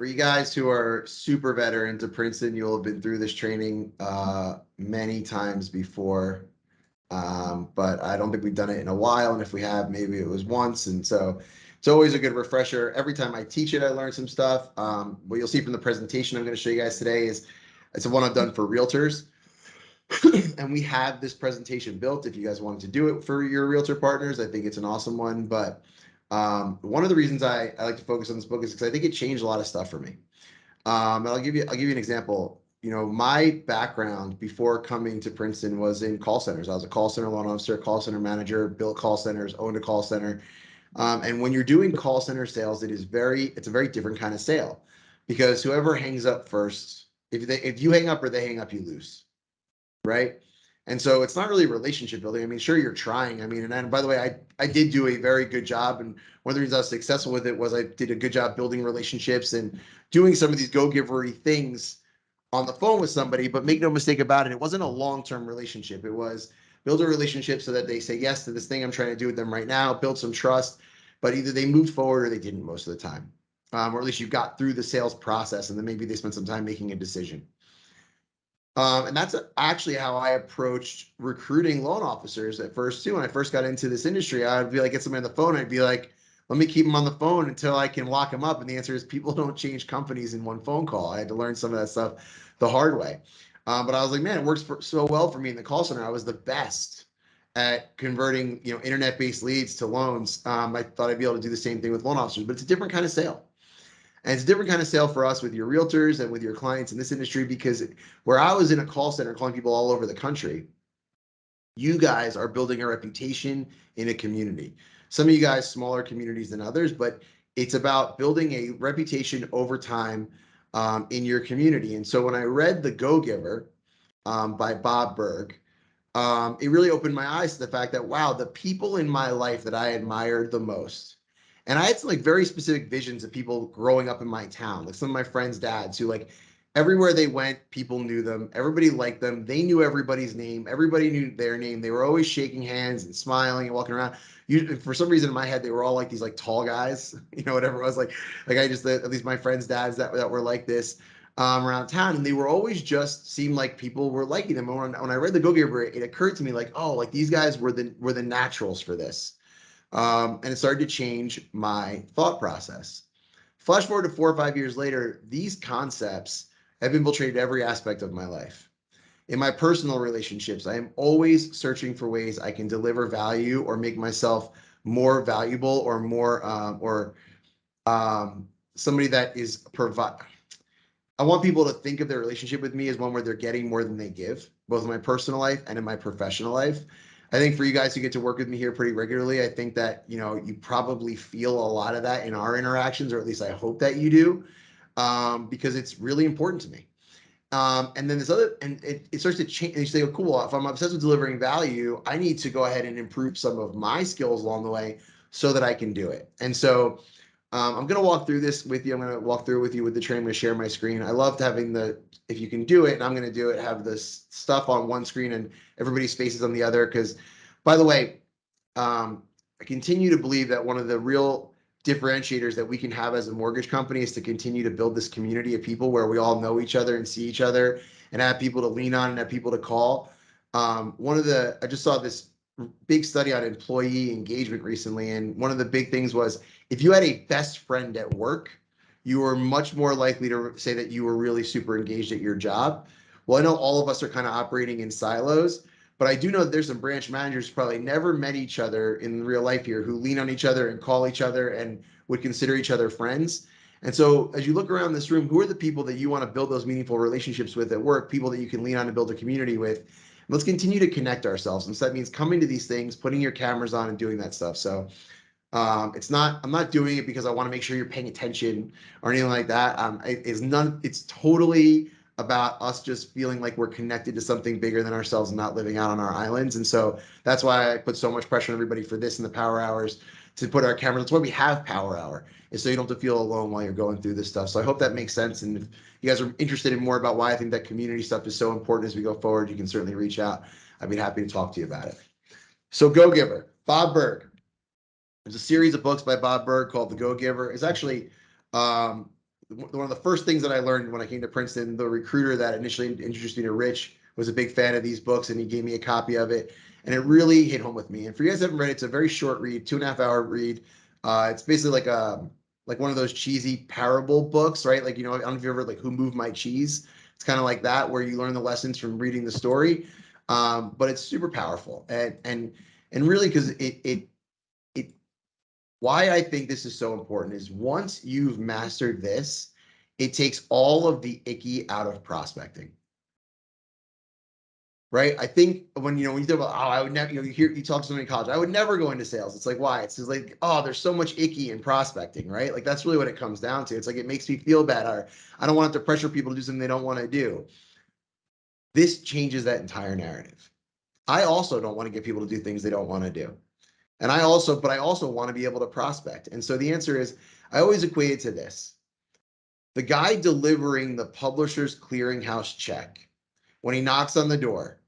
For you guys who are super veterans of Princeton, you'll have been through this training many times before, but I don't think we've done it in a while. And if we have, maybe it was once. And so it's always a good refresher. Every time I teach it, I learn some stuff. What you'll see from the presentation I'm going to show you guys today is it's the one I've done for realtors. And we have this presentation built if you guys wanted to do it for your realtor partners. I think it's an awesome one. But one of the reasons I like to focus on this book is because I think it changed a lot of stuff for me. And I'll give you an example. You know, my background before coming to Princeton was in call centers. I was a call center loan officer, call center manager, built call centers, owned a call center. And when you're doing call center sales, it's a very different kind of sale, because whoever hangs up first, if you hang up or they hang up, you lose, right? And so it's not really relationship building. I mean, sure, you're trying. I mean, and by the way, I did do a very good job. And one of the reasons I was successful with it was I did a good job building relationships and doing some of these go-givery things on the phone with somebody. But make no mistake about it, it wasn't a long-term relationship. It was build a relationship so that they say yes to this thing I'm trying to do with them right now, build some trust. But either they moved forward or they didn't most of the time. Or at least you got through the sales process and then maybe they spent some time making a decision. And that's actually how I approached recruiting loan officers at first too. When I first got into this industry, I'd be like, get somebody on the phone. I'd be like, let me keep them on the phone until I can lock them up. And the answer is people don't change companies in one phone call. I had to learn some of that stuff the hard way. But I was like, man, it works so well for me in the call center. I was the best at converting, internet-based leads to loans. I thought I'd be able to do the same thing with loan officers, but it's a different kind of sale. And it's a different kind of sale for us with your realtors and with your clients in this industry, because where I was in a call center calling people all over the country, you guys are building a reputation in a community. Some of you guys, smaller communities than others, but it's about building a reputation over time in your community. And so when I read The Go-Giver by Bob Burg, it really opened my eyes to the fact that, wow, the people in my life that I admired the most, and I had some like very specific visions of people growing up in my town, like some of my friends' dads who, like, everywhere they went, people knew them, everybody liked them, they knew everybody's name, everybody knew their name, they were always shaking hands and smiling and walking around. For some reason in my head, they were all like these like tall guys, whatever it was, like I just, at least my friends' dads that were like this around town, and they were always just seemed like people were liking them. And when I read The Go-Giver, it occurred to me like, oh, like these guys were the naturals for this. And it started to change my thought process. Flash forward to 4 or 5 years later, these concepts have infiltrated every aspect of my life. In my personal relationships, I am always searching for ways I can deliver value or make myself more valuable or more somebody that is provide. I want people to think of their relationship with me as one where they're getting more than they give, both in my personal life and in my professional life. I think for you guys who get to work with me here pretty regularly, I think that, you probably feel a lot of that in our interactions, or at least I hope that you do, because it's really important to me. And then it starts to change. And you say, oh, cool, if I'm obsessed with delivering value, I need to go ahead and improve some of my skills along the way so that I can do it. And so I'm going to walk through this with you. I'm going to walk through with you with the train. I'm going to share my screen. I loved having if you can do it, and I'm going to do it, have this stuff on one screen and everybody's faces on the other. Because, by the way, I continue to believe that one of the real differentiators that we can have as a mortgage company is to continue to build this community of people where we all know each other and see each other and have people to lean on and have people to call. I just saw this big study on employee engagement recently, and one of the big things was if you had a best friend at work, you were much more likely to say that you were really super engaged at your job. Well, I know all of us are kind of operating in silos, but I do know that there's some branch managers who probably never met each other in real life here, who lean on each other and call each other and would consider each other friends. And so as you look around this room, who are the people that you want to build those meaningful relationships with at work, people that you can lean on to build a community with? Let's continue to connect ourselves. And so that means coming to these things, putting your cameras on and doing that stuff. So I'm not doing it because I want to make sure you're paying attention or anything like that. It's totally about us just feeling like we're connected to something bigger than ourselves and not living out on our islands. And so that's why I put so much pressure on everybody for this in the power hours to put our cameras. That's why we have power hour, is so you don't have to feel alone while you're going through this stuff. So I hope that makes sense. And if you guys are interested in more about why I think that community stuff is so important as we go forward, you can certainly reach out. I'd be happy to talk to you about it. So Go-Giver, Bob Burg. There's a series of books by Bob Burg called The Go-Giver. It's actually one of the first things that I learned when I came to Princeton, the recruiter that initially introduced me to Rich was a big fan of these books, and he gave me a copy of it, and it really hit home with me. And for you guys who haven't read it, it's a very short read, 2.5 hour read. It's basically like one of those cheesy parable books, right? Like, I don't know if you ever like Who Moved My Cheese. It's kind of like that, where you learn the lessons from reading the story. But it's super powerful, and really, because it why I think this is so important is once you've mastered this, it takes all of the icky out of prospecting. Right? I think when you talk about, oh, I would never, you talk to somebody in college, I would never go into sales. It's like, why? It's just like, oh, there's so much icky in prospecting, right? Like that's really what it comes down to. It's like it makes me feel bad, or I don't want to pressure people to do something they don't want to do. This changes that entire narrative. I also don't want to get people to do things they don't want to do. But I also want to be able to prospect. And so the answer is, I always equate it to this. The guy delivering the publisher's clearinghouse check, when he knocks on the door,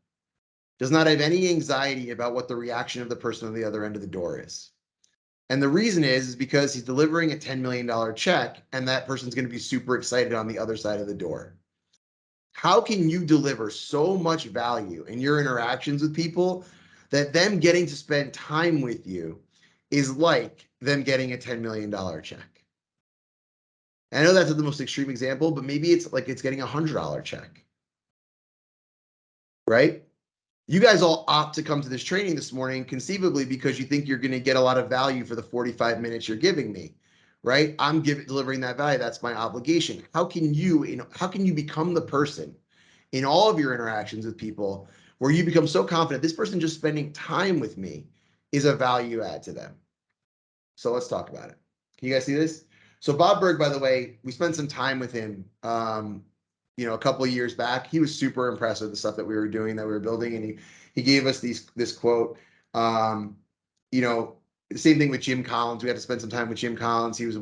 does not have any anxiety about what the reaction of the person on the other end of the door is. And the reason is because he's delivering a $10 million check, and that person's going to be super excited on the other side of the door. How can you deliver so much value in your interactions with people that them getting to spend time with you is like them getting a $10 million check? And I know that's the most extreme example, but maybe it's like it's getting a $100 check, right? You guys all opt to come to this training this morning, conceivably because you think you're going to get a lot of value for the 45 minutes you're giving me, right? I'm delivering that value. That's my obligation. How can you become the person in all of your interactions with people where you become so confident this person just spending time with me is a value add to them? So let's talk about it. Can you guys see this? So Bob Berg, by the way, we spent some time with him, a couple of years back. He was super impressed with the stuff that we were doing, that we were building, and he gave us this quote. The same thing with Jim Collins. We had to spend some time with Jim Collins. He was,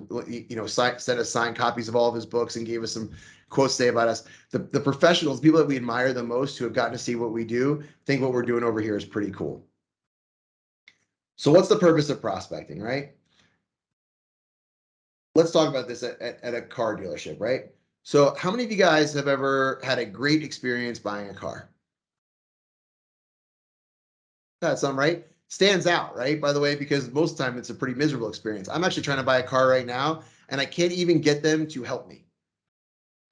sent us signed copies of all of his books and gave us some quotes to say about us. The professionals, people that we admire the most, who have gotten to see what we do, think what we're doing over here is pretty cool. So what's the purpose of prospecting, right? Let's talk about this at a car dealership, right? So how many of you guys have ever had a great experience buying a car? That's some, right? Stands out, right? By the way, because most of the time it's a pretty miserable experience. I'm actually trying to buy a car right now, and I can't even get them to help me.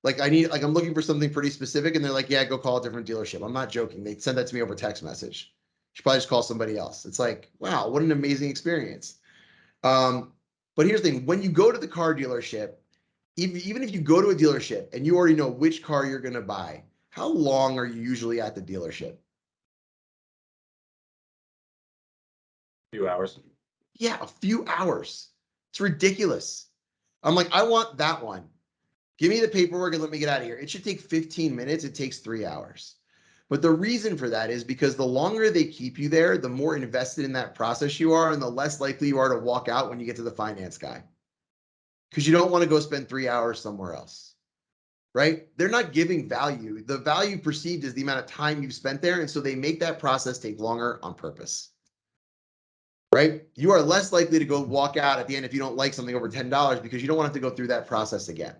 Like I'm looking for something pretty specific, and they're like, yeah, go call a different dealership. I'm not joking. They send that to me over text message. You should probably just call somebody else. It's like, wow, what an amazing experience. But here's the thing, when you go to the car dealership, even if you go to a dealership and you already know which car you're going to buy, how long are you usually at the dealership? Few hours. Yeah, a few hours. It's ridiculous. I'm like, I want that one. Give me the paperwork and let me get out of here. It should take 15 minutes. It takes 3 hours. But the reason for that is because the longer they keep you there, the more invested in that process you are, and the less likely you are to walk out when you get to the finance guy. Because you don't want to go spend 3 hours somewhere else, right? They're not giving value. The value perceived is the amount of time you've spent there. And so they make that process take longer on purpose, right? You are less likely to go walk out at the end if you don't like something over $10 because you don't want to have to go through that process again.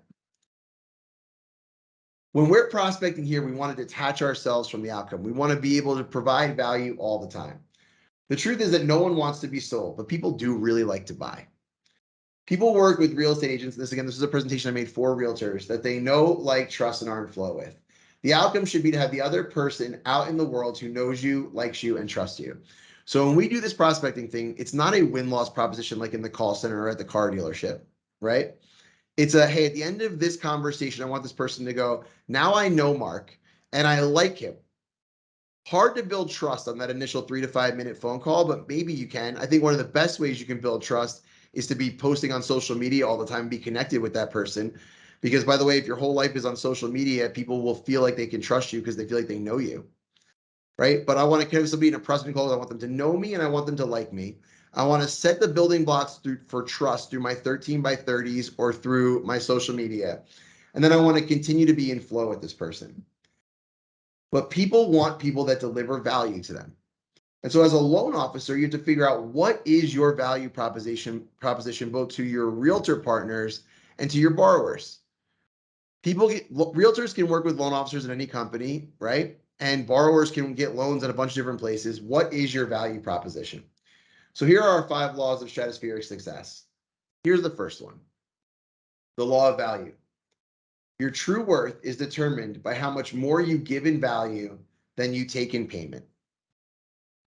When we're prospecting here, we want to detach ourselves from the outcome. We want to be able to provide value all the time. The truth is that no one wants to be sold, but people do really like to buy. People work with real estate agents. This is a presentation I made for realtors that they know, like, trust, and are in flow with. The outcome should be to have the other person out in the world who knows you, likes you, and trusts you. So when we do this prospecting thing, it's not a win-loss proposition like in the call center or at the car dealership, right? It's hey, at the end of this conversation, I want this person to go, now I know Mark and I like him. Hard to build trust on that initial 3 to 5 minute phone call, but maybe you can. I think one of the best ways you can build trust is to be posting on social media all the time, be connected with that person. Because by the way, if your whole life is on social media, people will feel like they can trust you because they feel like they know you, right? But I want to have somebody in a prospecting call. I want them to know me and I want them to like me. I want to set the building blocks for trust through my 13 by 30s or through my social media. And then I want to continue to be in flow with this person. But people want people that deliver value to them. And so as a loan officer, you have to figure out what is your value proposition both to your realtor partners and to your borrowers. Realtors can work with loan officers in any company, right? And borrowers can get loans at a bunch of different places. What is your value proposition? So here are our 5 laws of stratospheric success. Here's the first one. The law of value. Your true worth is determined by how much more you give in value than you take in payment.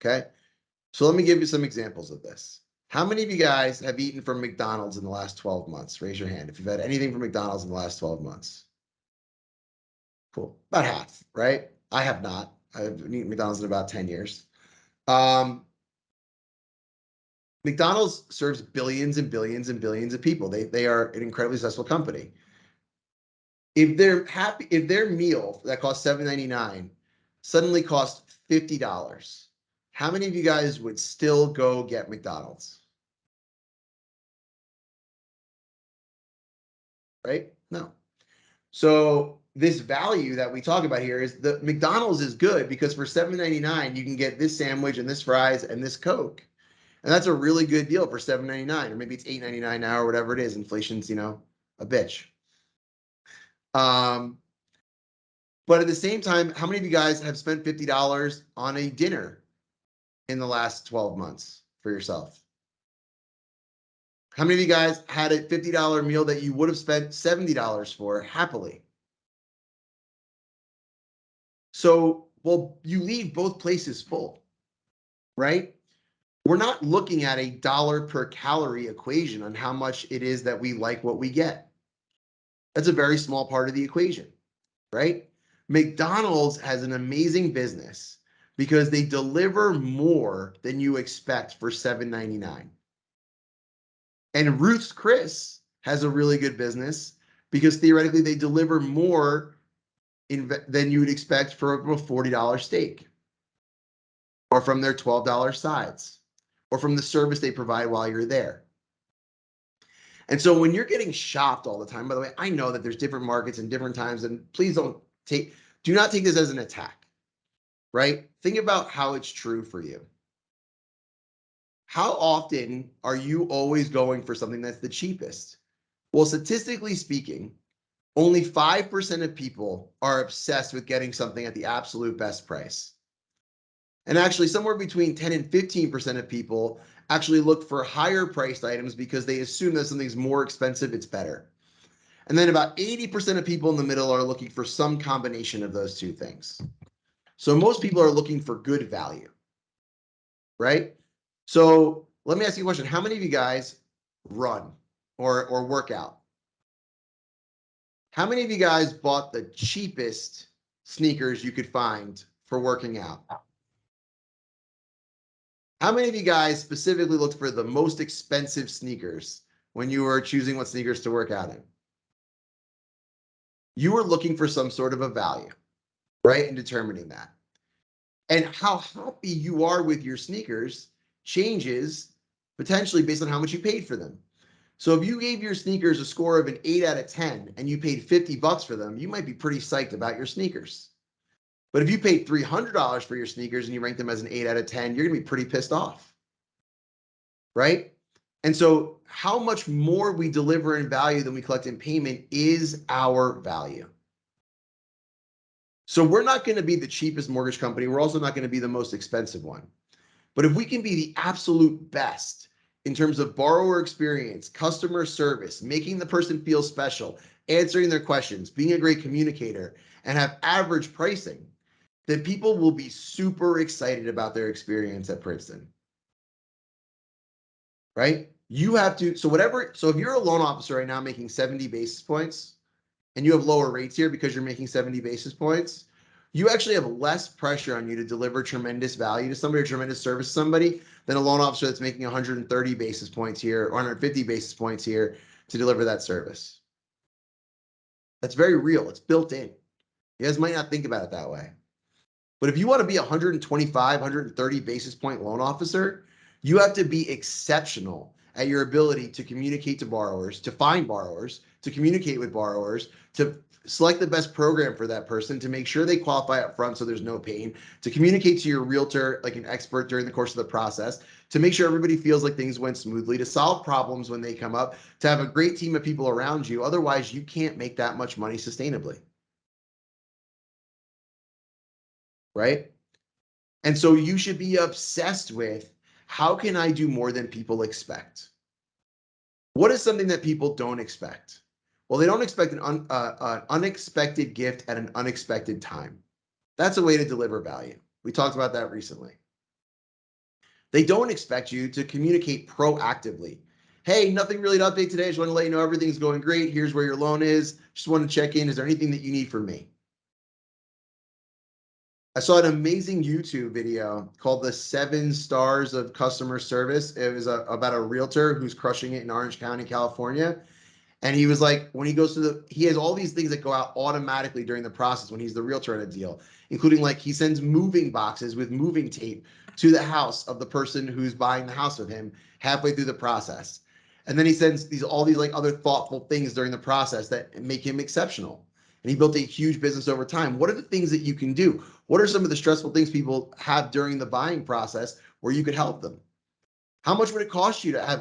Okay? So let me give you some examples of this. How many of you guys have eaten from McDonald's in the last 12 months? Raise your hand if you've had anything from McDonald's in the last 12 months. Cool. About half, right? I have not. I've eaten McDonald's in about 10 years. McDonald's serves billions and billions and billions of people. They are an incredibly successful company. If their meal that costs $7.99 suddenly costs $50, how many of you guys would still go get McDonald's? Right? No. So this value that we talk about here is the McDonald's is good because for $7.99 you can get this sandwich and this fries and this Coke. And that's a really good deal for $7.99, or maybe it's $8.99 now or whatever it is. Inflation's, a bitch. But at the same time, how many of you guys have spent $50 on a dinner in the last 12 months for yourself? How many of you guys had a $50 meal that you would have spent $70 for happily? So, well, you leave both places full, right? We're not looking at a dollar per calorie equation on how much it is that we like what we get. That's a very small part of the equation, right? McDonald's has an amazing business because they deliver more than you expect for $7.99. And Ruth's Chris has a really good business because theoretically they deliver more than you would expect for a $40 steak, or from their $12 sides, or from the service they provide while you're there. And so when you're getting shopped all the time, by the way, I know that there's different markets and different times, and please do not take this as an attack, right? Think about how it's true for you. How often are you always going for something that's the cheapest? Well, statistically speaking, only 5% of people are obsessed with getting something at the absolute best price. And actually, somewhere between 10 and 15% of people actually look for higher priced items because they assume that something's more expensive, it's better. And then about 80% of people in the middle are looking for some combination of those two things. So most people are looking for good value, right? So let me ask you a question. How many of you guys run or work out? How many of you guys bought the cheapest sneakers you could find for working out? How many of you guys specifically looked for the most expensive sneakers when you were choosing what sneakers to work out in? You were looking for some sort of a value, right? And determining that. And how happy you are with your sneakers changes potentially based on how much you paid for them. So if you gave your sneakers a score of an 8 out of 10 and you paid $50 for them, you might be pretty psyched about your sneakers. But if you paid $300 for your sneakers and you rank them as an 8 out of 10, you're going to be pretty pissed off, right? And so how much more we deliver in value than we collect in payment is our value. So we're not going to be the cheapest mortgage company. We're also not going to be the most expensive one. But if we can be the absolute best in terms of borrower experience, customer service, making the person feel special, answering their questions, being a great communicator, and have average pricing, then people will be super excited about their experience at Princeton. Right? You have to, so if you're a loan officer right now making 70 basis points and you have lower rates here because you're making 70 basis points, you actually have less pressure on you to deliver tremendous value to somebody or tremendous service to somebody than a loan officer that's making 130 basis points here or 150 basis points here to deliver that service. That's very real. It's built in. You guys might not think about it that way. But if you want to be a 125, 130 basis point loan officer, you have to be exceptional at your ability to communicate to borrowers, to find borrowers, to communicate with borrowers, to select the best program for that person, to make sure they qualify up front so there's no pain, to communicate to your realtor like an expert during the course of the process, to make sure everybody feels like things went smoothly, to solve problems when they come up, to have a great team of people around you. Otherwise, you can't make that much money sustainably. Right? And so you should be obsessed with, how can I do more than people expect? What is something that people don't expect? Well, they don't expect an unexpected gift at an unexpected time. That's a way to deliver value. We talked about that recently. They don't expect you to communicate proactively. Hey, nothing really to update today. Just want to let you know everything's going great. Here's where your loan is. Just want to check in. Is there anything that you need from me? I saw an amazing YouTube video called The 7 Stars of Customer Service. It was about a realtor who's crushing it in Orange County, California. And he was like, when he goes to he has all these things that go out automatically during the process when he's the realtor in a deal, including like he sends moving boxes with moving tape to the house of the person who's buying the house with him halfway through the process. And then he sends all these like other thoughtful things during the process that make him exceptional. And he built a huge business over time. What are the things that you can do? What are some of the stressful things people have during the buying process where you could help them? How much would it cost you to have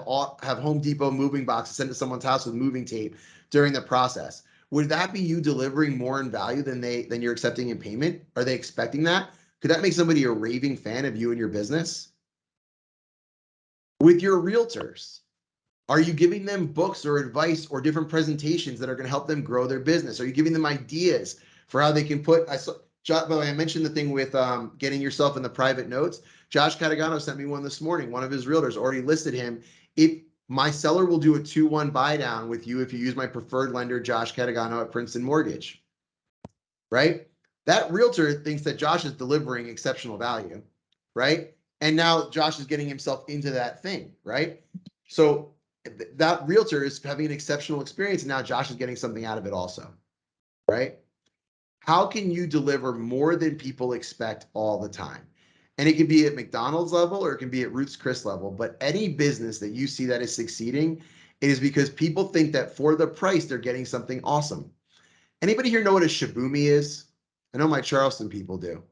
Home Depot moving boxes sent to someone's house with moving tape during the process? Would that be you delivering more in value than you're accepting in payment? Are they expecting that? Could that make somebody a raving fan of you and your business? With your realtors, are you giving them books or advice or different presentations that are going to help them grow their business? Are you giving them ideas for how they can by the way, I mentioned the thing with getting yourself in the private notes. Josh Catagano sent me one this morning. One of his realtors already listed him. If my seller will do a 2-1 buy down with you if you use my preferred lender, Josh Catagano at Princeton Mortgage, right? That realtor thinks that Josh is delivering exceptional value, right? And now Josh is getting himself into that thing, right? So that realtor is having an exceptional experience, and now Josh is getting something out of it also, right? How can you deliver more than people expect all the time? And it can be at McDonald's level or it can be at Ruth's Chris level, but any business that you see that is succeeding, it is because people think that for the price, they're getting something awesome. Anybody here know what a shibumi is? I know my Charleston people do.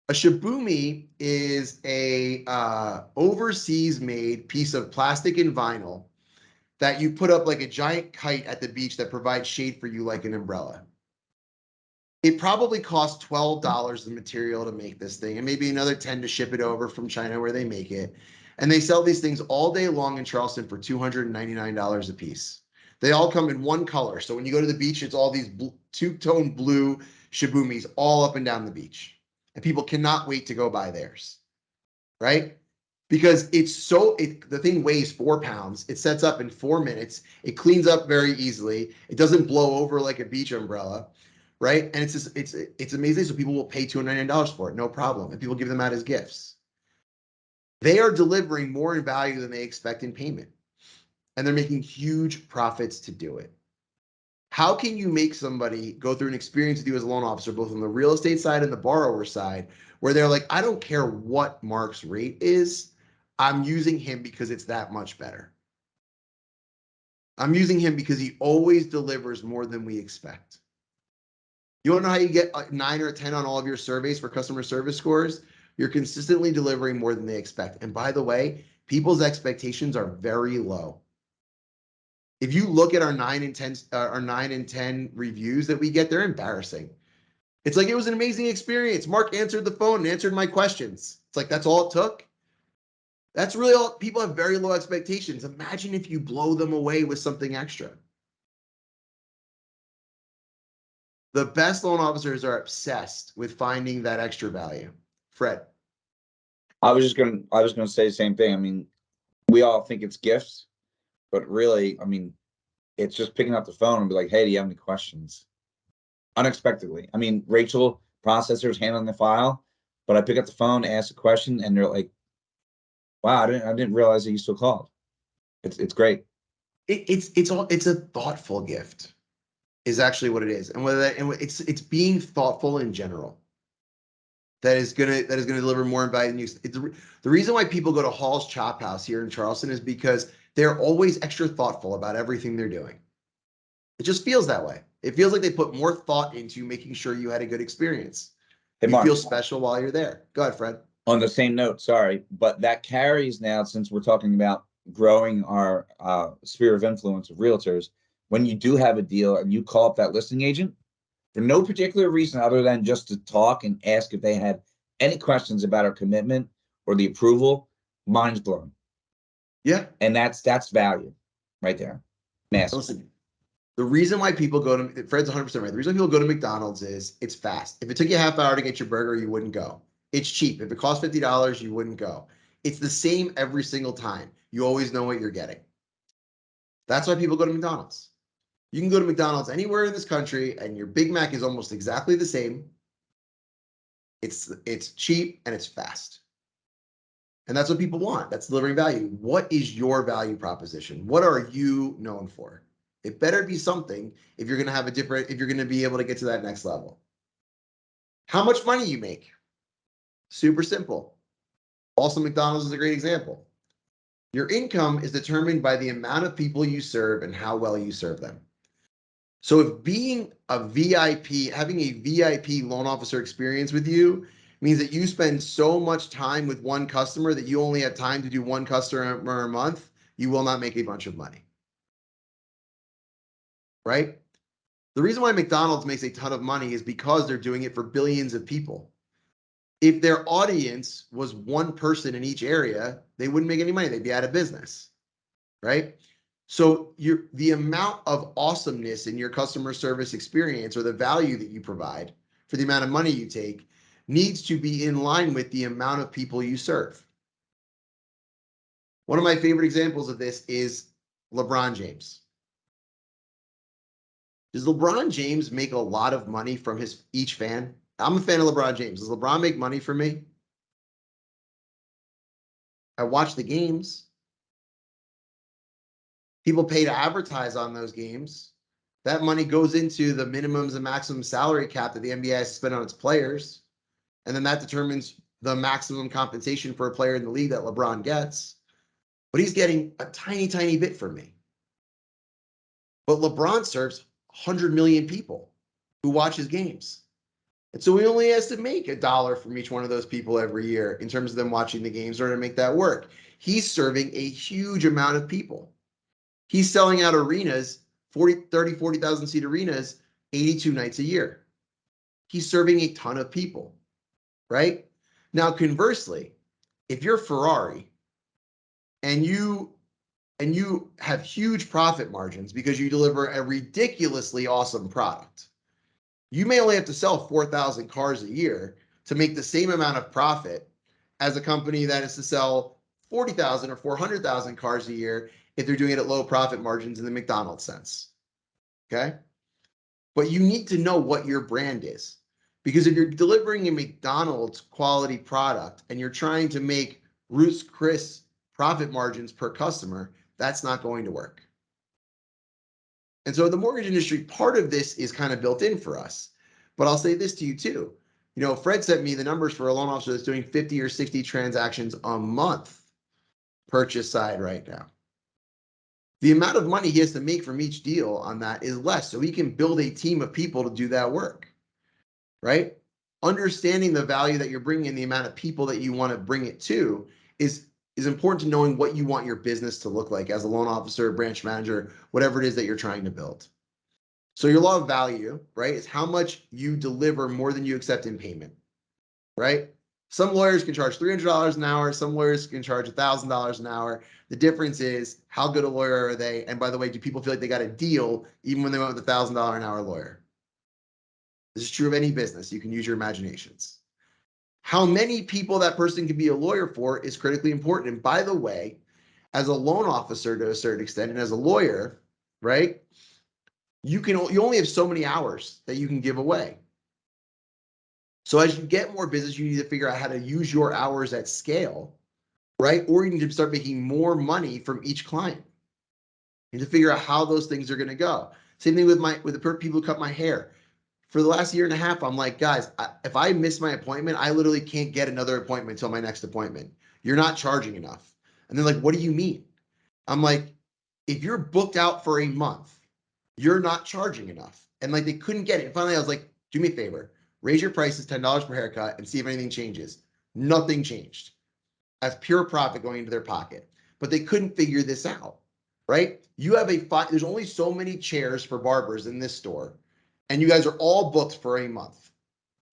A shibumi is a overseas made piece of plastic and vinyl that you put up like a giant kite at the beach that provides shade for you like an umbrella. It probably costs $12 the material to make this thing, and maybe another 10 to ship it over from China where they make it. And they sell these things all day long in Charleston for $299 a piece. They all come in one color. So when you go to the beach, it's all these two-tone blue shibumis all up and down the beach. And people cannot wait to go buy theirs, right? Because the thing weighs 4 pounds. It sets up in 4 minutes. It cleans up very easily. It doesn't blow over like a beach umbrella, right? And it's amazing. So people will pay $299 for it, no problem. And people give them out as gifts. They are delivering more in value than they expect in payment. And they're making huge profits to do it. How can you make somebody go through an experience with you as a loan officer, both on the real estate side and the borrower side, where they're like, I don't care what Mark's rate is, I'm using him because it's that much better. I'm using him because he always delivers more than we expect. You want to know how you get a 9 or a 10 on all of your surveys for customer service scores? You're consistently delivering more than they expect. And by the way, people's expectations are very low. If you look at our 9 and 10 reviews that we get, they're embarrassing. It's like, it was an amazing experience. Mark answered the phone and answered my questions. It's like, that's all it took. That's really all. People have very low expectations. Imagine if you blow them away with something extra. The best loan officers are obsessed with finding that extra value. Fred. I was gonna say the same thing. I mean, we all think it's gifts, but really, I mean, it's just picking up the phone and be like, hey, do you have any questions? Unexpectedly. I mean, Rachel, processor's handling the file, but I pick up the phone, ask a question, and they're like, wow, I didn't realize that you still called. It's great. It's a thoughtful gift, is actually what it is. And it's being thoughtful in general. That is gonna deliver more value than you. The reason why people go to Hall's Chop House here in Charleston is because they're always extra thoughtful about everything they're doing. It just feels that way. It feels like they put more thought into making sure you had a good experience. Hey, You Mark, feel special while you're there. Go ahead, Fred. on the same note, sorry, but that carries now, since we're talking about growing our sphere of influence of realtors. When you do have a deal and you call up that listing agent for no particular reason other than just to talk and ask if they had any questions about our commitment or the approval, mind's blown. Yeah. And that's value right there. Massive. Listen, the reason why people go to, Fred's 100% right. The reason people go to McDonald's is it's fast. If it took you a half hour to get your burger, you wouldn't go. It's cheap. If it cost $50, you wouldn't go. It's the same every single time. You always know what you're getting. That's why people go to McDonald's. You can go to McDonald's anywhere in this country and your Big Mac is almost exactly the same. It's cheap and it's fast. And that's what people want. That's delivering value. What is your value proposition? What are you known for? It better be something if you're going to have if you're going to be able to get to that next level. How much money you make? Super simple. Also, McDonald's is a great example. Your income is determined by the amount of people you serve and how well you serve them. So if being a VIP, having a VIP loan officer experience with you means that you spend so much time with one customer that you only have time to do one customer a month, you will not make a bunch of money. Right? The reason why McDonald's makes a ton of money is because they're doing it for billions of people. If their audience was one person in each area, they wouldn't make any money. They'd be out of business. Right? So the amount of awesomeness in your customer service experience or the value that you provide for the amount of money you take needs to be in line with the amount of people you serve. One of my favorite examples of this is LeBron James. Does LeBron James make a lot of money from each fan? I'm a fan of LeBron James. Does LeBron make money for me? I watch the games. People pay to advertise on those games. That money goes into the minimums and maximum salary cap that the NBA has to spend on its players. And then that determines the maximum compensation for a player in the league that LeBron gets. But he's getting a tiny, tiny bit from me. But LeBron serves 100 million people who watch his games. And so he only has to make $1 from each one of those people every year in terms of them watching the games in order to make that work. He's serving a huge amount of people. He's selling out arenas, 40,000 seat arenas, 82 nights a year. He's serving a ton of people, right? Now, conversely, if you're Ferrari and you have huge profit margins because you deliver a ridiculously awesome product, you may only have to sell 4,000 cars a year to make the same amount of profit as a company that is to sell 40,000 or 400,000 cars a year if they're doing it at low profit margins in the McDonald's sense. Okay? But you need to know what your brand is. Because if you're delivering a McDonald's quality product and you're trying to make Ruth's Chris profit margins per customer, that's not going to work. And so the mortgage industry, part of this is kind of built in for us. But I'll say this to you too. You know, Fred sent me the numbers for a loan officer that's doing 50 or 60 transactions a month purchase side right now. The amount of money he has to make from each deal on that is less. So he can build a team of people to do that work, right? Understanding the value that you're bringing and the amount of people that you want to bring it to is important to knowing what you want your business to look like as a loan officer, branch manager, whatever it is that you're trying to build. So your law of value, right, is how much you deliver more than you accept in payment, right? Some lawyers can charge $300 an hour. Some lawyers can charge $1,000 an hour. The difference is how good a lawyer are they? And by the way, do people feel like they got a deal even when they went with $1,000 an hour lawyer? This is true of any business. You can use your imaginations. How many people that person can be a lawyer for is critically important. And by the way, as a loan officer to a certain extent, and as a lawyer, right, you only have so many hours that you can give away. So as you get more business, you need to figure out how to use your hours at scale, right? Or you need to start making more money from each client. You need to figure out how those things are going to go. Same thing with the people who cut my hair. For the last year and a half, I'm like, guys, if I miss my appointment, I literally can't get another appointment until my next appointment. You're not charging enough. And they're like, what do you mean? I'm like, if you're booked out for a month you're not charging enough. And like they couldn't get it. And finally, I was like, do me a favor, raise your prices $10 per haircut and see if anything changes. Nothing changed. That's pure profit going into their pocket. But they couldn't figure this out, right? You have there's only so many chairs for barbers in this store, and you guys are all booked for a month.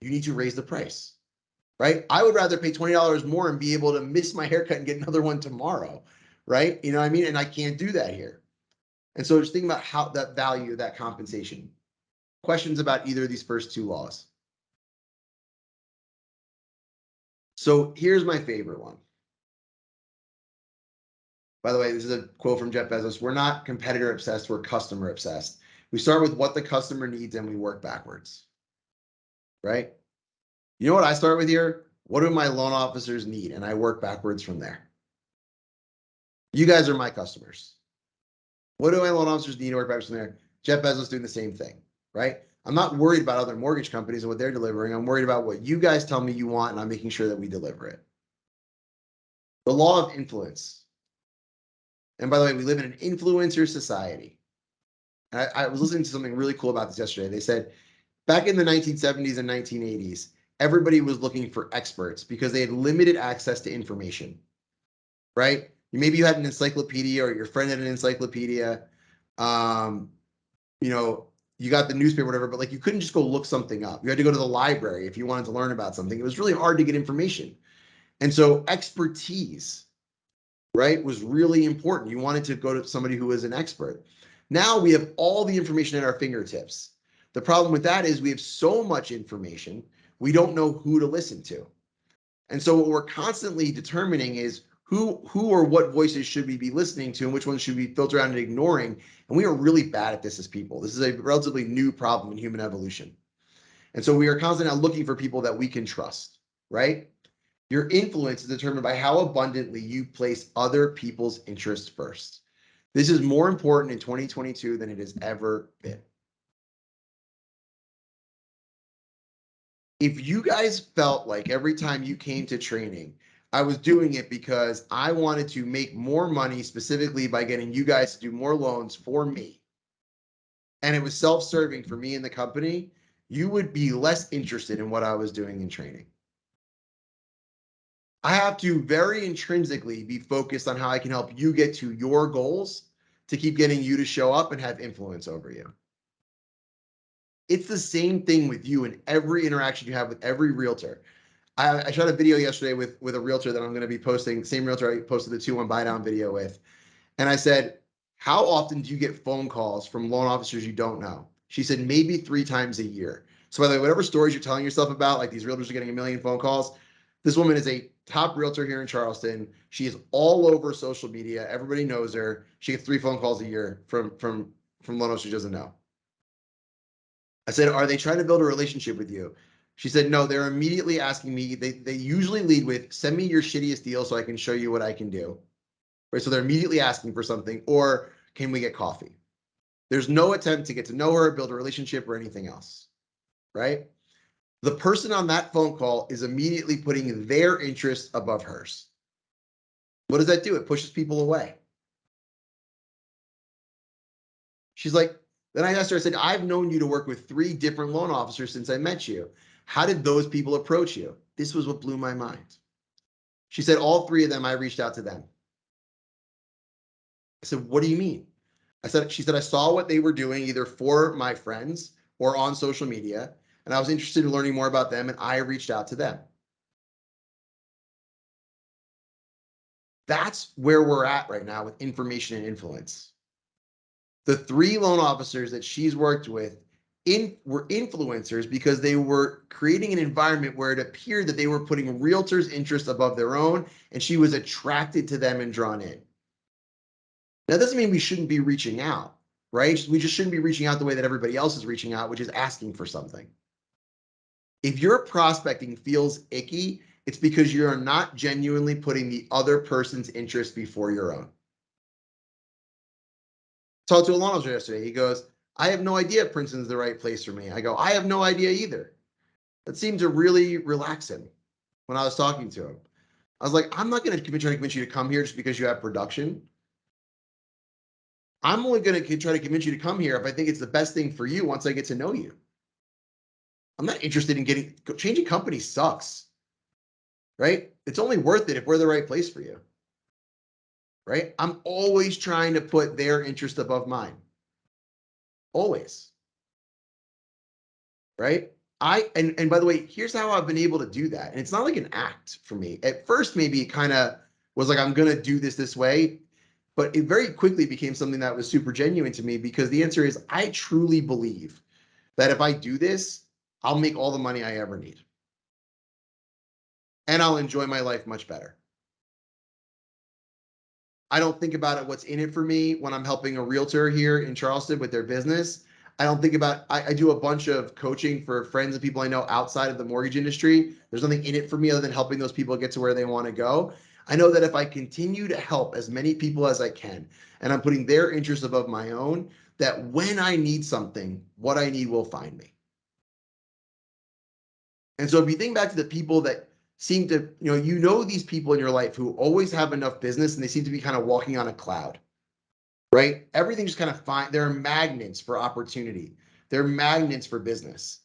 You need to raise the price, right? I would rather pay $20 more and be able to miss my haircut and get another one tomorrow, right? You know what I mean? And I can't do that here. And so just think about how that value, that compensation. Questions about either of these first two laws? So here's my favorite one. By the way, this is a quote from Jeff Bezos. We're not competitor obsessed, we're customer obsessed. We start with what the customer needs and we work backwards, right? You know what I start with here? What do my loan officers need? And I work backwards from there. You guys are my customers. What do my loan officers need to work backwards from there? Jeff Bezos doing the same thing, right? I'm not worried about other mortgage companies and what they're delivering. I'm worried about what you guys tell me you want, and I'm making sure that we deliver it. The law of influence. And by the way, we live in an influencer society. I was listening to something really cool about this yesterday. They said back in the 1970s and 1980s, everybody was looking for experts because they had limited access to information, right? Maybe you had an encyclopedia or your friend had an encyclopedia. You know, you got the newspaper, whatever, but like you couldn't just go look something up. You had to go to the library if you wanted to learn about something. It was really hard to get information. And so expertise, right, was really important. You wanted to go to somebody who was an expert. Now we have all the information at our fingertips. The problem with that is we have so much information, we don't know who to listen to. And so what we're constantly determining is who or what voices should we be listening to and which ones should we filter out and ignoring. And we are really bad at this as people. This is a relatively new problem in human evolution. And so we are constantly now looking for people that we can trust, right? Your influence is determined by how abundantly you place other people's interests first. This is more important in 2022 than it has ever been. If you guys felt like every time you came to training, I was doing it because I wanted to make more money specifically by getting you guys to do more loans for me, and it was self-serving for me and the company, you would be less interested in what I was doing in training. I have to very intrinsically be focused on how I can help you get to your goals to keep getting you to show up and have influence over you. It's the same thing with you in every interaction you have with every realtor. I shot a video yesterday with a realtor that I'm going to be posting, same realtor I posted the 2-1 buy down video with. And I said, how often do you get phone calls from loan officers you don't know? She said, maybe 3 times a year. So by the way, whatever stories you're telling yourself about, like these realtors are getting 1 million phone calls, this woman is a top realtor here in Charleston. She is all over social media. Everybody knows her. She gets 3 phone calls a year from loan officers she doesn't know. I said, are they trying to build a relationship with you? She said, no, they're immediately asking me. They usually lead with, send me your shittiest deal so I can show you what I can do. Right? So they're immediately asking for something, or can we get coffee? There's no attempt to get to know her, build a relationship, or anything else, right? The person on that phone call is immediately putting their interest above hers. What does that do? It pushes people away. She's like, then I asked her, I said, I've known you to work with 3 different loan officers since I met you. How did those people approach you? This was what blew my mind. She said, all 3 of them, I reached out to them. I said, what do you mean? She said, I saw what they were doing either for my friends or on social media, and I was interested in learning more about them, and I reached out to them. That's where we're at right now with information and influence. The 3 loan officers that she's worked with were influencers because they were creating an environment where it appeared that they were putting realtors' interests above their own, and she was attracted to them and drawn in. That doesn't mean we shouldn't be reaching out, right? We just shouldn't be reaching out the way that everybody else is reaching out, which is asking for something. If your prospecting feels icky, it's because you're not genuinely putting the other person's interest before your own. Talked to a loan officer yesterday. He goes, I have no idea if Princeton's the right place for me. I go, I have no idea either. That seemed to really relax him when I was talking to him. I was like, I'm not going to try to convince you to come here just because you have production. I'm only going to try to convince you to come here if I think it's the best thing for you once I get to know you. I'm not interested in changing companies sucks, right? It's only worth it if we're the right place for you, right? I'm always trying to put their interest above mine. Always. Right? And by the way, here's how I've been able to do that. And it's not like an act for me. At first, maybe it kind of was like, I'm going to do this way. But it very quickly became something that was super genuine to me, because the answer is I truly believe that if I do this, I'll make all the money I ever need. And I'll enjoy my life much better. I don't think about it, what's in it for me when I'm helping a realtor here in Charleston with their business. I don't think about, I do a bunch of coaching for friends and people I know outside of the mortgage industry. There's nothing in it for me other than helping those people get to where they want to go. I know that if I continue to help as many people as I can, and I'm putting their interests above my own, that when I need something, what I need will find me. And so if you think back to the people that seem to, these people in your life who always have enough business and they seem to be kind of walking on a cloud, right? Everything's just kind of fine. They're magnets for opportunity. They're magnets for business.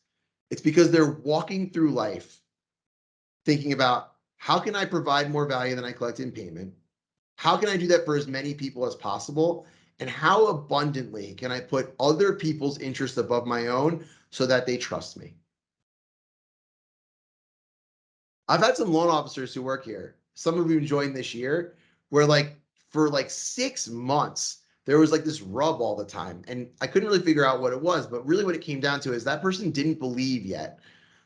It's because they're walking through life thinking about, how can I provide more value than I collect in payment? How can I do that for as many people as possible? And how abundantly can I put other people's interests above my own so that they trust me? I've had some loan officers who work here, some of whom joined this year, where for 6 months, there was this rub all the time. And I couldn't really figure out what it was, but really what it came down to is that person didn't believe yet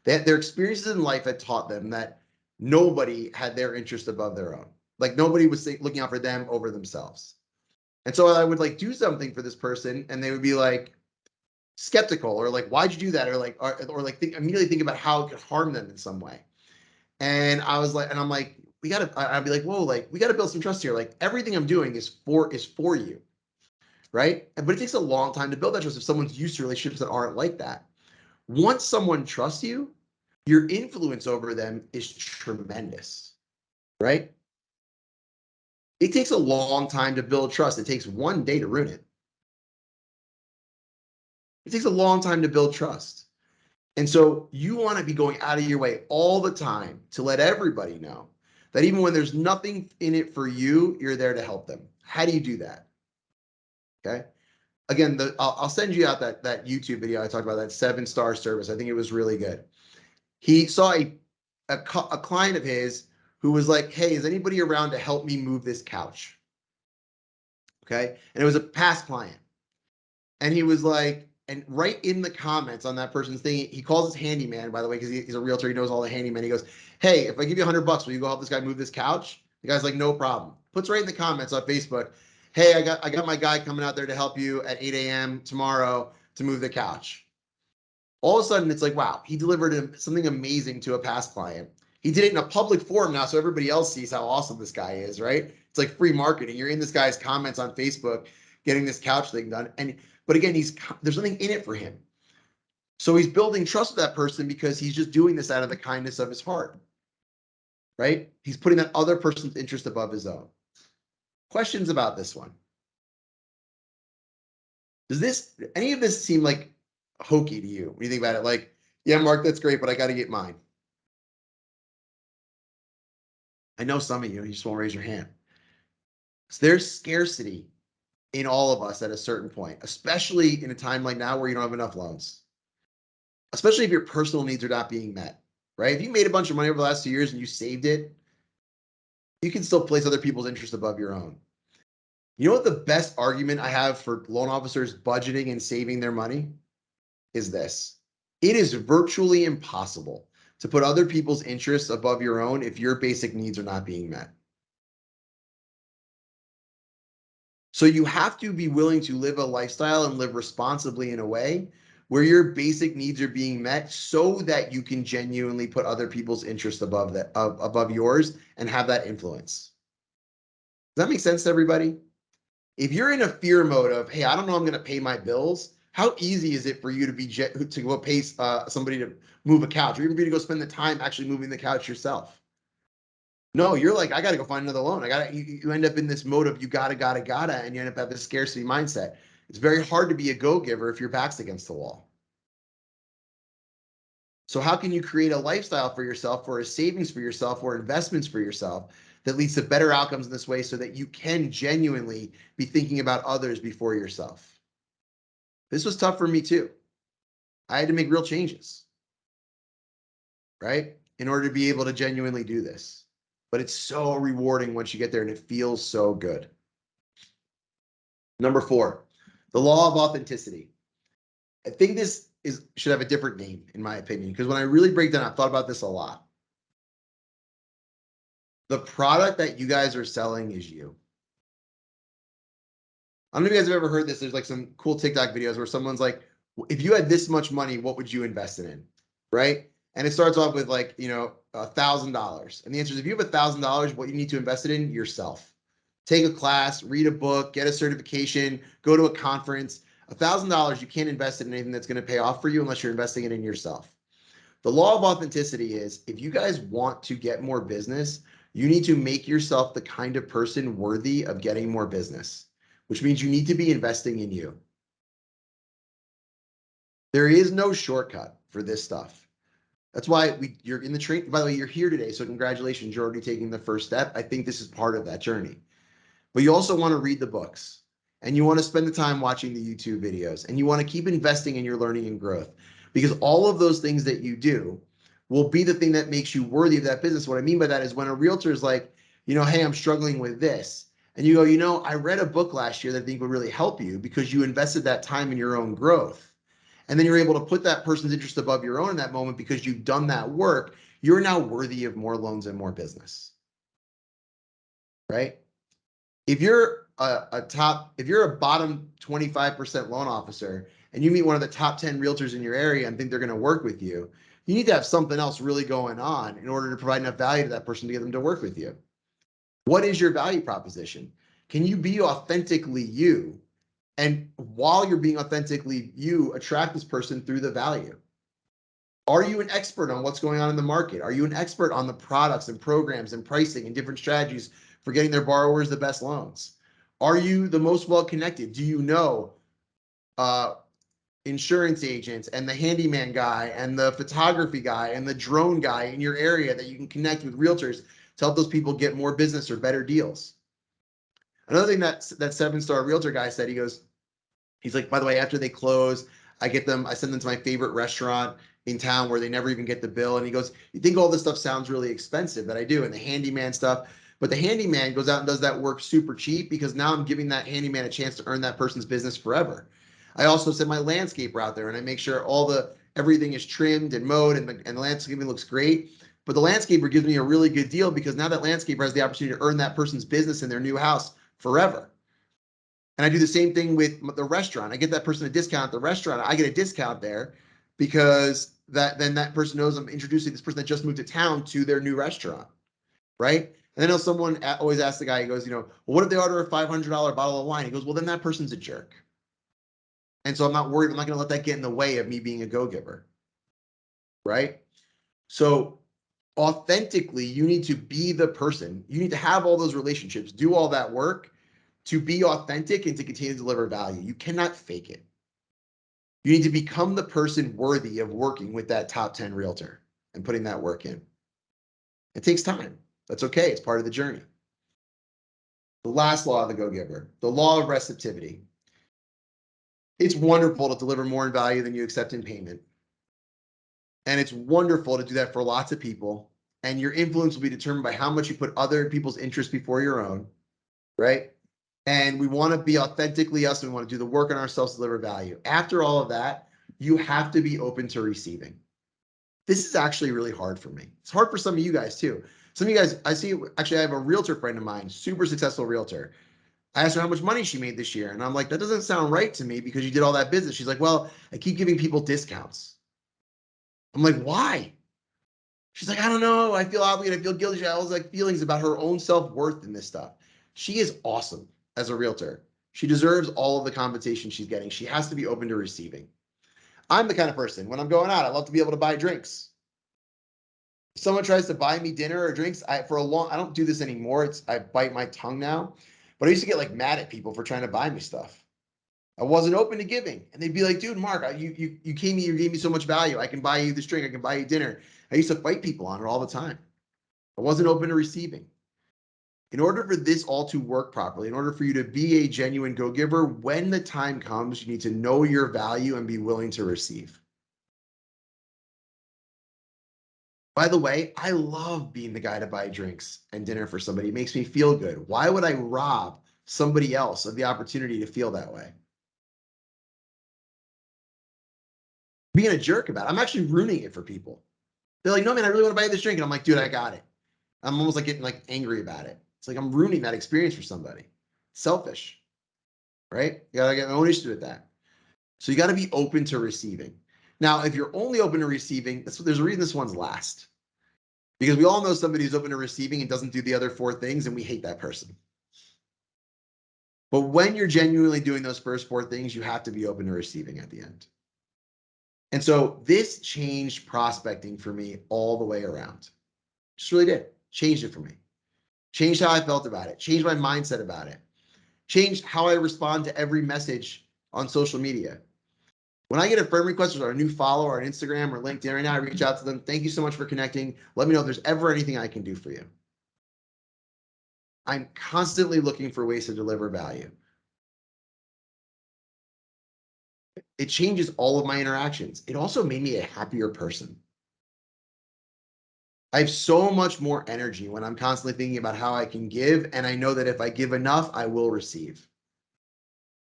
that their experiences in life had taught them that nobody had their interest above their own. Like nobody was looking out for them over themselves. And so I would do something for this person and they would be skeptical or why'd you do that? Or immediately think about how it could harm them in some way. And I'm like, I'd be like, whoa, we gotta build some trust here. Everything I'm doing is for you, right? But it takes a long time to build that trust if someone's used to relationships that aren't like that. Once someone trusts you, your influence over them is tremendous, right? It takes a long time to build trust. It takes one day to ruin it. It takes a long time to build trust. And so you want to be going out of your way all the time to let everybody know that even when there's nothing in it for you, you're there to help them. How do you do that? Okay. Again, I'll send you out that YouTube video I talked about, that 7-star service. I think it was really good. He saw a client of his who was like, hey, is anybody around to help me move this couch? Okay. And it was a past client. And he was like, and right in the comments on that person's thing, he calls his handyman, by the way, because he's a realtor. He knows all the handymen. He goes, hey, if I give you $100, will you go help this guy move this couch? The guy's like, no problem. Puts right in the comments on Facebook, hey, I got my guy coming out there to help you at 8 a.m. tomorrow to move the couch. All of a sudden, it's like, wow, he delivered something amazing to a past client. He did it in a public forum now, so everybody else sees how awesome this guy is, right? It's like free marketing. You're in this guy's comments on Facebook getting this couch thing done. But again, there's nothing in it for him. So he's building trust with that person because he's just doing this out of the kindness of his heart, right? He's putting that other person's interest above his own. Questions about this one? Does any of this seem like hokey to you when you think about it? Yeah, Mark, that's great, but I got to get mine. I know some of you just won't raise your hand. So there's scarcity in all of us at a certain point, especially in a time like now where you don't have enough loans. Especially if your personal needs are not being met, right? If you made a bunch of money over the last 2 years and you saved it, you can still place other people's interests above your own. You know what the best argument I have for loan officers budgeting and saving their money is this. It is virtually impossible to put other people's interests above your own if your basic needs are not being met. So you have to be willing to live a lifestyle and live responsibly in a way where your basic needs are being met so that you can genuinely put other people's interests above yours and have that influence. Does that make sense to everybody? If you're in a fear mode of, hey, I don't know I'm going to pay my bills, how easy is it for you to go pay somebody to move a couch, or even for you to go spend the time actually moving the couch yourself? No, you're like, I got to go find another loan. You end up in this mode of you gotta, and you end up having this scarcity mindset. It's very hard to be a go-giver if your back's against the wall. So how can you create a lifestyle for yourself, or a savings for yourself, or investments for yourself that leads to better outcomes in this way so that you can genuinely be thinking about others before yourself? This was tough for me too. I had to make real changes, right? In order to be able to genuinely do this. But it's so rewarding once you get there and it feels so good. Number 4, the law of authenticity. I think this should have a different name, in my opinion, because when I really break down, I've thought about this a lot. The product that you guys are selling is you. I don't know if you guys have ever heard this. There's like some cool TikTok videos where someone's like, if you had this much money, what would you invest it in? Right? And it starts off with like, $1,000. And the answer is, if you have $1,000, what you need to invest it in? Yourself. Take a class, read a book, get a certification, go to a conference. $1,000, you can't invest it in anything that's going to pay off for you unless you're investing it in yourself. The law of authenticity is, if you guys want to get more business, you need to make yourself the kind of person worthy of getting more business, which means you need to be investing in you. There is no shortcut for this stuff. That's why you're in the train. By the way, you're here today, so congratulations, you're already taking the first step. I think this is part of that journey. But you also want to read the books, and you want to spend the time watching the YouTube videos, and you want to keep investing in your learning and growth, because all of those things that you do will be the thing that makes you worthy of that business. What I mean by that is, when a realtor is like, hey, I'm struggling with this. And you go, I read a book last year that I think would really help you, because you invested that time in your own growth. And then you're able to put that person's interest above your own in that moment because you've done that work. You're now worthy of more loans and more business, right? If you're if you're a bottom 25% loan officer and you meet one of the top 10 realtors in your area and think they're going to work with you, you need to have something else really going on in order to provide enough value to that person to get them to work with you. What is your value proposition? Can you be authentically you? And while you're being authentically you, attract this person through the value. Are you an expert on what's going on in the market? Are you an expert on the products and programs and pricing and different strategies for getting their borrowers the best loans? Are you the most well-connected? Do you know insurance agents and the handyman guy and the photography guy and the drone guy in your area that you can connect with realtors to help those people get more business or better deals? Another thing that 7-star realtor guy said, he's like, by the way, after they close, I send them to my favorite restaurant in town where they never even get the bill. And he goes, you think all this stuff sounds really expensive? That I do, and the handyman stuff. But the handyman goes out and does that work super cheap, because now I'm giving that handyman a chance to earn that person's business forever. I also send my landscaper out there and I make sure everything is trimmed and mowed and the landscaping looks great. But the landscaper gives me a really good deal, because now that landscaper has the opportunity to earn that person's business in their new house forever. And I do the same thing with the restaurant. I get that person a discount at the restaurant. I get a discount there because then that person knows I'm introducing this person that just moved to town to their new restaurant, right? And then someone always asks the guy, he goes, well, what if they order a $500 bottle of wine? He goes, well, then that person's a jerk. And so I'm not worried. I'm not going to let that get in the way of me being a go-giver, right? So authentically, you need to be the person. You need to have all those relationships, do all that work to be authentic and to continue to deliver value. You cannot fake it. You need to become the person worthy of working with that top 10 realtor and putting that work in. It takes time. That's okay. It's part of the journey. The last law of the go-giver, the law of receptivity. It's wonderful to deliver more in value than you accept in payment. And it's wonderful to do that for lots of people. And your influence will be determined by how much you put other people's interests before your own, right? And we want to be authentically us, and we want to do the work on ourselves to deliver value. After all of that, you have to be open to receiving. This is actually really hard for me. It's hard for some of you guys too. Some of you guys, I have a realtor friend of mine, super successful realtor. I asked her how much money she made this year. And I'm like, that doesn't sound right to me because you did all that business. She's like, well, I keep giving people discounts. I'm like, why? She's like, I don't know. I feel obligated. I feel guilty. She has all like feelings about her own self-worth in this stuff. She is awesome as a realtor. She deserves all of the compensation she's getting. She has to be open to receiving. I'm the kind of person, when I'm going out, I love to be able to buy drinks. If someone tries to buy me dinner or drinks, I don't do this anymore. I bite my tongue now, but I used to get like mad at people for trying to buy me stuff. I wasn't open to giving, and they'd be like, "Dude, Mark, you came here, you gave me so much value. I can buy you this drink, I can buy you dinner." I used to fight people on it all the time. I wasn't open to receiving. In order for this all to work properly, in order for you to be a genuine go-giver, when the time comes, you need to know your value and be willing to receive. By the way, I love being the guy to buy drinks and dinner for somebody. It makes me feel good. Why would I rob somebody else of the opportunity to feel that way? Being a jerk about it. I'm actually ruining it for people. They're like, "No, man, I really want to buy you this drink." And I'm like, "Dude, I got it." I'm almost like getting like angry about it. It's like I'm ruining that experience for somebody. Selfish, right? You gotta get my own issue with that. So you got to be open to receiving. Now, if you're only open to receiving, there's a reason this one's last. Because we all know somebody who's open to receiving and doesn't do the other four things, and we hate that person. But when you're genuinely doing those first four things, you have to be open to receiving at the end. And so this changed prospecting for me all the way around. Just really did. Changed it for me. Changed how I felt about it. Changed my mindset about it. Changed how I respond to every message on social media. When I get a friend request or a new follower on Instagram or LinkedIn right now, I reach out to them. "Thank you so much for connecting. Let me know if there's ever anything I can do for you." I'm constantly looking for ways to deliver value. It changes all of my interactions. It also made me a happier person. I have so much more energy when I'm constantly thinking about how I can give, and I know that if I give enough, I will receive.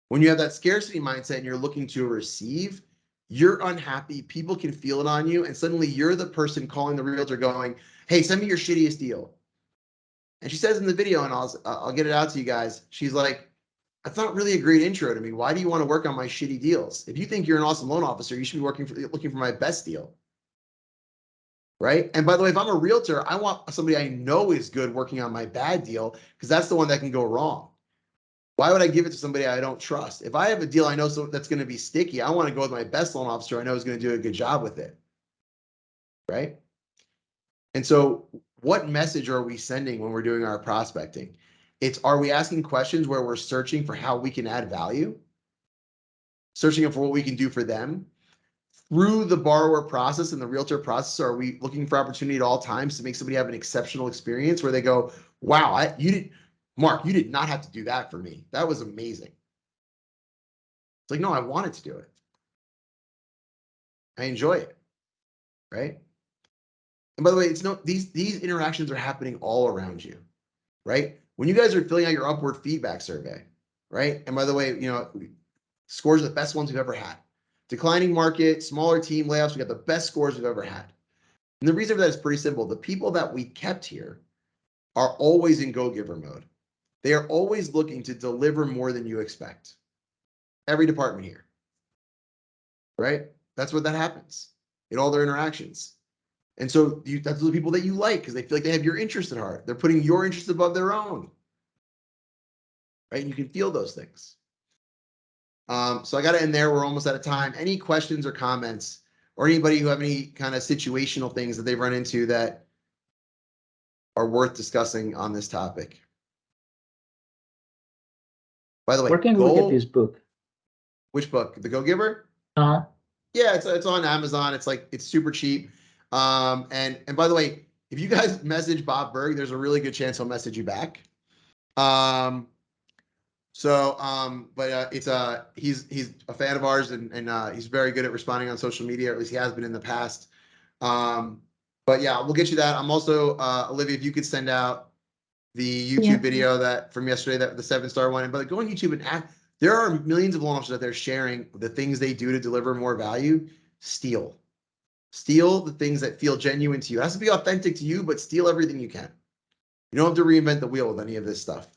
When you have that scarcity mindset and you're looking to receive, you're unhappy, people can feel it on you, and suddenly you're the person calling the realtor going, "Hey, send me your shittiest deal." And she says in the video, and I'll get it out to you guys, she's like, "That's not really a great intro to me. Why do you want to work on my shitty deals? If you think you're an awesome loan officer, you should be looking for my best deal." Right? And by the way, if I'm a realtor, I want somebody I know is good working on my bad deal, because that's the one that can go wrong. Why would I give it to somebody I don't trust? If I have a deal I know that's going to be sticky, I want to go with my best loan officer I know is going to do a good job with it. Right? And so what message are we sending when we're doing our prospecting? Are we asking questions where we're searching for how we can add value? Searching for what we can do for them? Through the borrower process and the realtor process, are we looking for opportunity at all times to make somebody have an exceptional experience where they go, "Wow, Mark, you did not have to do that for me. That was amazing." It's like, no, I wanted to do it. I enjoy it, right? And by the way, these interactions are happening all around you, right? When you guys are filling out your upward feedback survey, right? And by the way, scores are the best ones we've ever had. Declining market, smaller team layoffs, we got the best scores we've ever had. And the reason for that is pretty simple. The people that we kept here are always in go-giver mode. They are always looking to deliver more than you expect. Every department here, right? That's what that happens in all their interactions. And so that's the people that you like because they feel like they have your interest at heart. They're putting your interest above their own, right? And you can feel those things. So I got to end there. We're almost out of time. Any questions or comments, or anybody who have any kind of situational things that they've run into that are worth discussing on this topic? By the way, Where can we get this book? Which book? The Go Giver? Uh-huh. Yeah, it's on Amazon. It's super cheap. And by the way, if you guys message Bob Berg, there's a really good chance he'll message you back. But it's he's a fan of ours and he's very good at responding on social media, or at least he has been in the past. But yeah, we'll get you that. I'm also Olivia, if you could send out the YouTube video that from yesterday, that the 7-star one. But go on YouTube and there are millions of loan officers out there sharing the things they do to deliver more value. Steal the things that feel genuine to you. It has to be authentic to you, but steal everything you can. You don't have to reinvent the wheel with any of this stuff.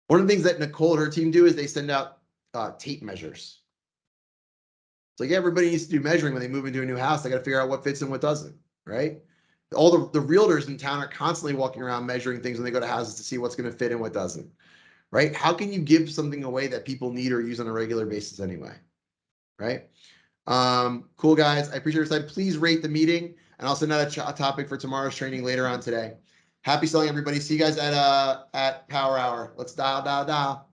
One of the things that Nicole and her team do is they send out tape measures. It's like everybody needs to do measuring when they move into a new house. They got to figure out what fits and what doesn't, right? All the realtors in town are constantly walking around measuring things when they go to houses to see what's going to fit and what doesn't, right? How can you give something away that people need or use on a regular basis anyway, right? Cool, guys. I appreciate your time. Please rate the meeting. And I'll send out a topic for tomorrow's training later on today. Happy selling, everybody. See you guys at Power Hour. Let's dial.